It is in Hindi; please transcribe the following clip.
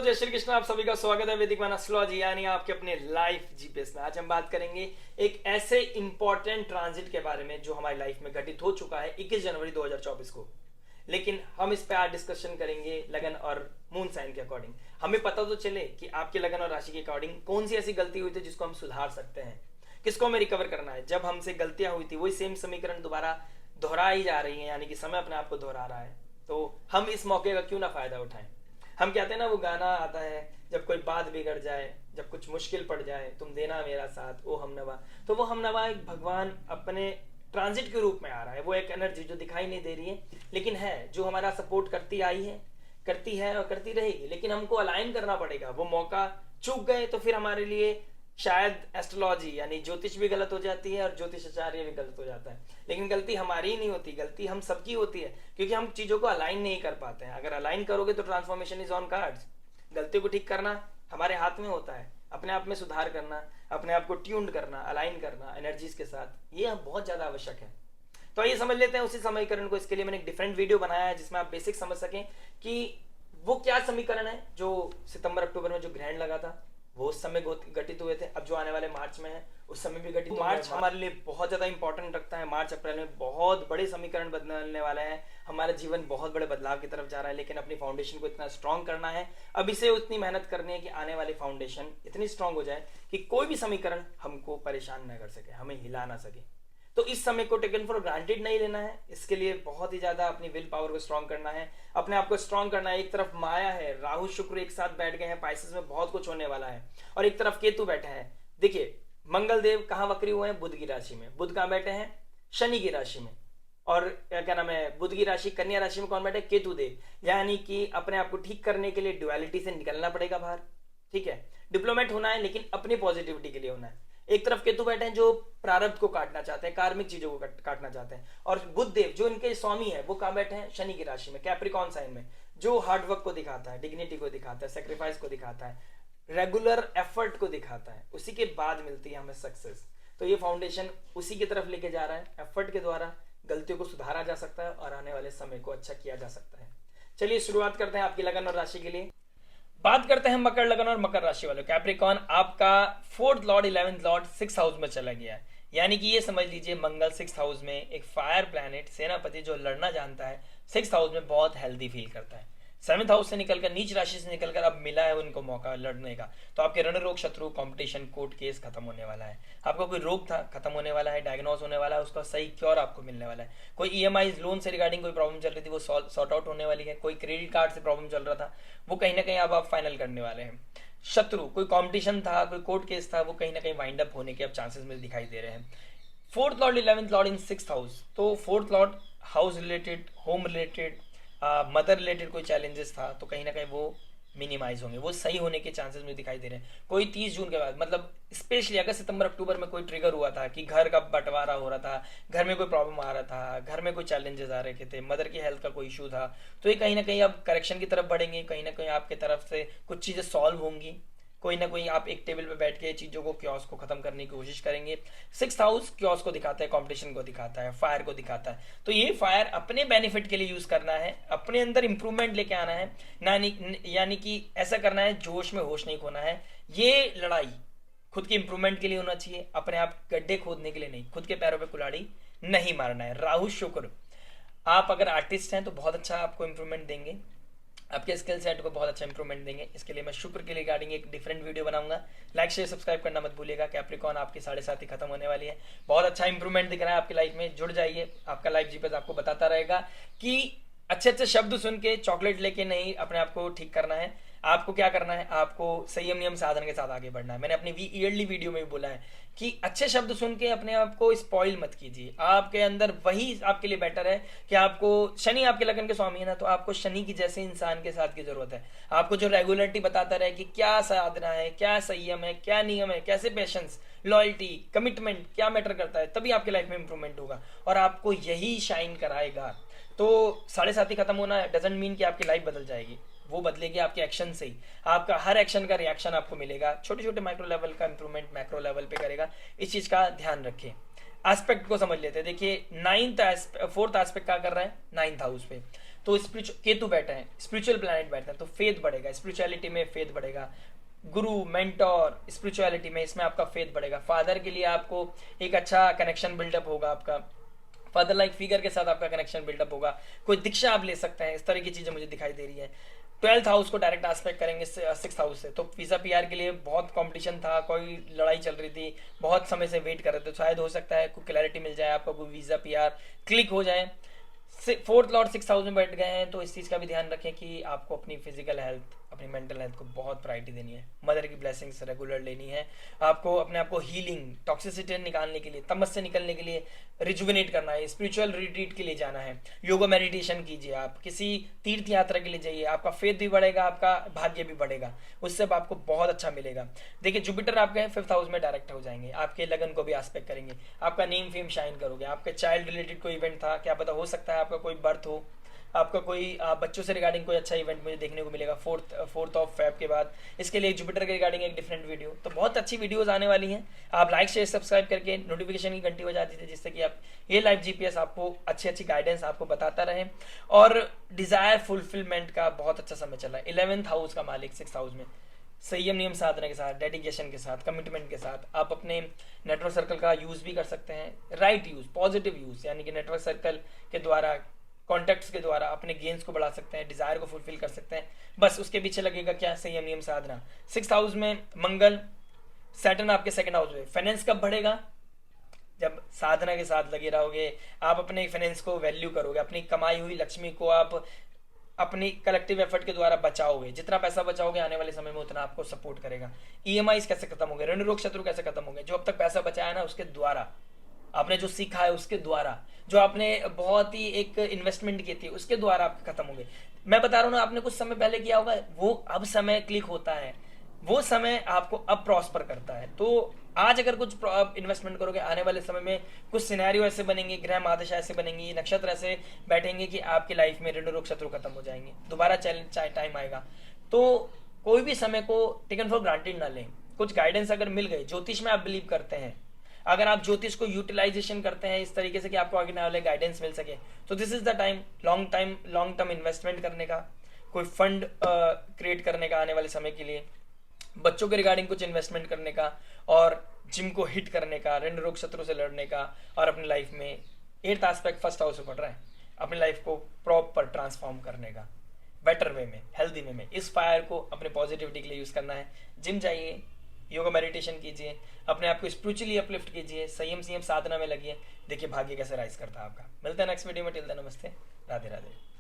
जय श्री कृष्ण। आप सभी का स्वागत है वैदिक मन एस्ट्रोलॉजी यानी आपके अपने लाइफ जीपीएस में। आज हम बात करेंगे एक ऐसे इंपॉर्टेंट ट्रांजिट के बारे में जो हमारी लाइफ में घटित हो चुका है 21 जनवरी 2024 को। लेकिन हम इस पे आज डिस्कशन करेंगे लगन और मून साइन के अकॉर्डिंग। हमें पता तो चले कि आपके लगन और राशि के अकॉर्डिंग कौन सी ऐसी गलती हुई थी जिसको हम सुधार सकते हैं, किसको हमें रिकवर करना है। जब हमसे गलतियां हुई थी वही सेम समीकरण दोबारा दोहराई जा रही है, यानी कि समय अपने आप को दोहरा रहा है, तो हम इस मौके का क्यों ना फायदा उठाएं। हम कहते हैं ना, वो गाना आता है, जब कोई बात बिगड़ जाए, जब कुछ मुश्किल पड़ जाए, तुम देना मेरा साथ ओ हमनवा। तो वो हमनवा एक भगवान अपने ट्रांजिट के रूप में आ रहा है। वो एक एनर्जी जो दिखाई नहीं दे रही है लेकिन है, जो हमारा सपोर्ट करती आई है, करती है और करती रहेगी। लेकिन हमको अलाइन करना पड़ेगा। वो मौका चूक गए तो फिर हमारे लिए शायद एस्ट्रोलॉजी यानी ज्योतिष भी गलत हो जाती है और ज्योतिषाचार्य भी गलत हो जाता है। लेकिन गलती हमारी ही नहीं होती, गलती हम सबकी होती है, क्योंकि हम चीजों को अलाइन नहीं कर पाते हैं। अगर अलाइन करोगे तो ट्रांसफॉर्मेशन इज ऑन कार्ड्स। गलतियों को ठीक करना हमारे हाथ में होता है, अपने आप में सुधार करना, अपने आप को ट्यून्ड करना, अलाइन करना एनर्जीज के साथ, ये बहुत ज्यादा आवश्यक है। तो आइए समझ लेते हैं उसी समीकरण को। इसके लिए मैंने एक डिफरेंट वीडियो बनाया है जिसमें आप बेसिक समझ सकें कि वो क्या समीकरण है जो सितंबर अक्टूबर में जो ग्रहण लगा था वो उस समय घटित हुए थे, अब जो आने वाले मार्च में है उस समय भी घटित। मार्च हमारे लिए बहुत ज्यादा इंपॉर्टेंट रखता है। मार्च अप्रैल में बहुत बड़े समीकरण बदलने वाले हैं। हमारा जीवन बहुत बड़े बदलाव की तरफ जा रहा है, लेकिन अपनी फाउंडेशन को इतना स्ट्रांग करना है, अभी से उतनी मेहनत करनी है कि आने वाली फाउंडेशन इतनी स्ट्रांग हो जाए कि कोई भी समीकरण हमको परेशान न कर सके, हमें हिला ना सके। तो इस समय को टेकन फॉर ग्रांटेड नहीं लेना है। इसके लिए बहुत ही ज्यादा अपनी विल पावर को स्ट्रांग करना है, अपने आप को स्ट्रांग करना है। एक तरफ माया है, राहु शुक्र एक साथ बैठ गए हैं, पाइसेस में बहुत कुछ होने वाला है, और एक तरफ केतु बैठे हैं। देखिए, मंगल देव कहाँ वक्री हुए हैं? बुध की राशि में। बुध कहाँ बैठे हैं? शनि की राशि में। और क्या नाम है, बुध की राशि कन्या राशि में कौन बैठे? केतु देव। यानी कि अपने आप को ठीक करने के लिए ड्युअलिटी से निकलना पड़ेगा बाहर। ठीक है, डिप्लोमेट होना है लेकिन अपनी पॉजिटिविटी के लिए होना है। एक तरफ केतु बैठे हैं जो प्रारब्ध को काटना चाहते हैं, कार्मिक चीजों को काटना चाहते हैं। और बुध देव जो इनके स्वामी है वो कहाँ बैठे हैं? शनि की राशि में, कैप्रिकॉर्न साइन में, जो हार्डवर्क को दिखाता है, डिग्निटी को दिखाता है, सेक्रीफाइस को दिखाता है, रेगुलर एफर्ट को दिखाता है। उसी के बाद मिलती है हमें सक्सेस। तो ये फाउंडेशन उसी की तरफ लेके जा रहा है। एफर्ट के द्वारा गलतियों को सुधारा जा सकता है और आने वाले समय को अच्छा किया जा सकता है। चलिए शुरुआत करते हैं आपकी लगन और राशि के लिए। बात करते हैं मकर लगन और मकर राशि वालों। कैप्रिकॉर्न आपका 4th Lord 11th Lord 6th house में चला गया है। यानी कि ये समझ लीजिए मंगल 6th हाउस में, एक फायर प्लैनेट, सेनापति जो लड़ना जानता है, 6th हाउस में बहुत हेल्दी फील करता है। 7th हाउस से निकलकर, नीच राशि से निकलकर अब मिला है उनको मौका लड़ने का। तो आपके रण रोग, शत्रु, कंपटीशन, कोर्ट केस खत्म होने वाला है। आपका कोई रोग था खत्म होने वाला है, डायग्नोज होने वाला है, उसका सही क्योर आपको मिलने वाला है। कोई ईएमआई लोन से रिगार्डिंग कोई प्रॉब्लम चल रही थी वो सॉर्ट आउट होने वाली है। कोई क्रेडिट कार्ड से प्रॉब्लम चल रहा था वो कहीं ना कहीं अब आप फाइनल करने वाले हैं। शत्रु, कोई कॉम्पिटिशन था, कोई कोर्ट केस था, वो कहीं ना कहीं वाइंड अप होने के अब चांसेस में दिखाई दे रहे हैं। 4th लॉर्ड 11th लॉर्ड इन 6th हाउस, तो 4th Lord house related, home related, mother related कोई चैलेंजेस था तो कहीं ना कहीं वो मिनिमाइज होंगे, वो सही होने के चांसेस मुझे दिखाई दे रहे हैं। कोई 30 जून के बाद, मतलब स्पेशली अगर सितंबर अक्टूबर में कोई ट्रिगर हुआ था कि घर का बंटवारा हो रहा था, घर में कोई प्रॉब्लम आ रहा था, घर में कोई चैलेंजेस आ रहे थे, मदर की हेल्थ का कोई इशू था, तो ये कहीं ना कहीं अब करेक्शन की तरफ बढ़ेंगे। कहीं ना कहीं आपकी तरफ से कुछ चीज़ें सॉल्व होंगी। कोई ना कोई आप एक टेबल पे बैठ के चीजों को, क्योस को खत्म करने की कोशिश करेंगे। 6th हाउस क्योस को दिखाता है, कंपटीशन को दिखाता है, फायर को दिखाता है। तो ये फायर अपने बेनिफिट के लिए यूज करना है, अपने अंदर इंप्रूवमेंट लेके आना है, यानी कि ऐसा करना है, जोश में होश नहीं खोना है। ये लड़ाई खुद के इंप्रूवमेंट के लिए होना चाहिए, अपने आप गड्ढे खोदने के लिए नहीं, खुद के पैरों पे कुल्हाड़ी नहीं मारना है। राहु शुक्र, आप अगर आर्टिस्ट हैं तो बहुत अच्छा आपको इंप्रूवमेंट देंगे, आपके स्किल सेट को बहुत अच्छा इंप्रूवमेंट देंगे। इसके लिए मैं शुक्र के रिगार्डिंग एक डिफरेंट वीडियो बनाऊंगा। लाइक शेयर सब्सक्राइब करना मत भूलिएगा। कैप्रिकॉर्न आपकी 7.5 ही खत्म होने वाली है, बहुत अच्छा इंप्रूवमेंट दिख रहा है आपकी लाइफ में। जुड़ जाइए, आपका लाइफ जीपीएस आपको बताता रहेगा कि अच्छे अच्छे शब्द सुन के चॉकलेट लेके नहीं अपने आप को ठीक करना है। आपको क्या करना है, आपको संयम नियम साधन के साथ आगे बढ़ना है। मैंने अपनी ईयरली वीडियो में भी बोला है कि अच्छे शब्द सुन के अपने आप को स्पॉइल मत कीजिए। आपके अंदर वही आपके लिए बेटर है कि आपको, शनि आपके लगन के स्वामी है ना, तो आपको शनि की जैसे इंसान के साथ की जरूरत है। आपको जो रेगुलरिटी बताता रहे कि क्या साधना है, क्या संयम है, क्या नियम है, कैसे पेशेंस, लॉयल्टी, कमिटमेंट क्या मैटर करता है, तभी आपकी लाइफ में इंप्रूवमेंट होगा और आपको यही शाइन कराएगा। तो 7.5 ही खत्म होना डजंट मीन कि आपकी लाइफ बदल जाएगी, वो बदलेगी आपके एक्शन से ही। आपका हर एक्शन का रिएक्शन आपको मिलेगा, छोटे छोटे माइक्रो लेवल का इंप्रूवमेंट मैक्रो लेवल पे करेगा। इस चीज का ध्यान रखें। एस्पेक्ट को समझ लेते हैं। देखिए 4th एस्पेक्ट क्या कर रहा है? 9th हाउस पे। तो केतु बैठा है, स्पिरिचुअल प्लैनेट बैठा है, तो फेथ बढ़ेगा, स्पिरिचुअलिटी में फेथ बढ़ेगा। गुरु, मेंटोर, स्पिरिचुअलिटी में इसमें आपका फेथ बढ़ेगा। फादर के लिए आपको एक अच्छा कनेक्शन बिल्डअप होगा, आपका फादर लाइक फिगर के साथ आपका कनेक्शन बिल्डअप होगा। कोई दीक्षा आप ले सकते हैं, इस तरह की चीजें मुझे दिखाई दे रही है। 12th हाउस को डायरेक्ट एस्पेक्ट करेंगे 6th हाउस से, तो वीजा पीआर के लिए बहुत कंपटीशन था, कोई लड़ाई चल रही थी, बहुत समय से वेट कर रहे थे, तो शायद हो सकता है कोई क्लैरिटी मिल जाए आपको, कोई वीजा पीआर क्लिक हो जाए। 4th लॉर्ड 6th हाउस में बैठ गए हैं, तो इस चीज़ का भी ध्यान रखें कि आपको अपनी फिजिकल हेल्थ, अपनी मेंटल हेल्थ को बहुत प्रायोरिटी देनी है। मदर की ब्लेसिंग्स रेगुलर लेनी है। आपको अपने आप को हीलिंग, टॉक्सिसिटी निकालने के लिए, तमस से निकलने के लिए रिजुविनेट करना है, स्पिरिचुअल रिट्रीट के लिए जाना है, योगा मेडिटेशन कीजिए, आप किसी तीर्थ यात्रा के लिए जाइए, आपका फेथ भी बढ़ेगा, आपका भाग्य भी बढ़ेगा, उससे आपको बहुत अच्छा मिलेगा। देखिए जुपिटर आपके 5th हाउस में डायरेक्ट हो जाएंगे, आपके लगन को भी एस्पेक्ट करेंगे, आपका नेम फेम शाइन करोगे, आपके चाइल्ड रिलेटेड कोई इवेंट था, क्या पता हो सकता है आपका कोई बर्थ हो, आपका कोई बच्चों से रिगार्डिंग कोई अच्छा इवेंट मुझे देखने को मिलेगा 4th ऑफ फेब के बाद। इसके लिए जुपिटर के रिगार्डिंग एक डिफरेंट वीडियो, तो बहुत अच्छी वीडियोस आने वाली हैं। आप लाइक शेयर सब्सक्राइब करके नोटिफिकेशन की घंटी बजा दीजिए, जिससे कि आप ये लाइव जीपीएस आपको अच्छी अच्छी गाइडेंस आपको बताता रहे। और डिजायर फुलफिलमेंट का बहुत अच्छा समय चल रहा है। 11th हाउस का मालिक 6th हाउस में, संयम नियम साधना के साथ, डेडिकेशन के साथ, कमिटमेंट के साथ आप अपने नेटवर्क सर्कल का यूज भी कर सकते हैं, राइट यूज, पॉजिटिव यूज, यानी कि नेटवर्क सर्कल के द्वारा, कॉन्टेक्ट्स के द्वारा अपने गेन्स को बढ़ा सकते हैं, डिजायर को फुलफिल कर सकते हैं। बस उसके पीछे लगेगा क्या, संयम नियम साधना। 6th हाउस में मंगल, सैटर्न आपके 2nd हाउस में। फाइनेंस कब बढ़ेगा, जब साधना के साथ लगे रहोगे, आप अपने फाइनेंस को वैल्यू करोगे, अपनी कमाई हुई लक्ष्मी को आप अपनी कलेक्टिव एफर्ट के द्वारा बचाओगे। जितना पैसा बचाओगे आने वाले समय में उतना आपको सपोर्ट करेगा। ईएमआई कैसे खत्म होंगे, ऋण रोग शत्रु कैसे खत्म होंगे, जो अब तक पैसा बचाया ना उसके द्वारा, आपने जो सीखा है उसके द्वारा, जो आपने बहुत ही एक इन्वेस्टमेंट की थी उसके द्वारा आपके खत्म होंगे। मैं बता रहा हूँ ना, आपने कुछ समय पहले किया होगा, वो अब समय क्लिक होता है, वो समय आपको अब प्रॉस्पर करता है। तो आज अगर कुछ इन्वेस्टमेंट करोगे, आने वाले समय में कुछ सिनेरियो ऐसे बनेंगे, ग्रह महादशा ऐसे बनेंगी, नक्षत्र ऐसे बैठेंगे कि आपकी लाइफ में ऋण रोग शत्रु खत्म हो जाएंगे, दोबारा चैलेंज टाइम आएगा। तो कोई भी समय को टेकन फॉर ग्रांटेड ना लें। कुछ गाइडेंस अगर मिल गए, ज्योतिष में आप बिलीव करते हैं, अगर आप ज्योतिष को यूटिलाइजेशन करते हैं इस तरीके से कि आपको आगे वाले गाइडेंस मिल सके, तो this is the time long term investment करने का, कोई फंड क्रिएट करने का आने वाले समय के लिए, बच्चों के रिगार्डिंग कुछ इन्वेस्टमेंट करने का, और जिम को हिट करने का, ऋण रोग शत्रु से लड़ने का, और अपनी लाइफ में 8th एस्पेक्ट 1st हाउस से बढ़ रहा है, अपनी लाइफ को प्रॉपर ट्रांसफॉर्म करने का, बेटर वे में, हेल्दी वे में। इस फायर को अपने पॉजिटिविटी के लिए यूज करना है। जिम जाइए, योगा मेडिटेशन कीजिए, अपने आप को स्पिरिचुअली अपलिफ्ट कीजिए, संयम साधना में लगिए, देखिए भाग्य कैसे राइज करता है आपका। मिलते हैं नेक्स्ट वीडियो में, टिल देन नमस्ते, राधे राधे।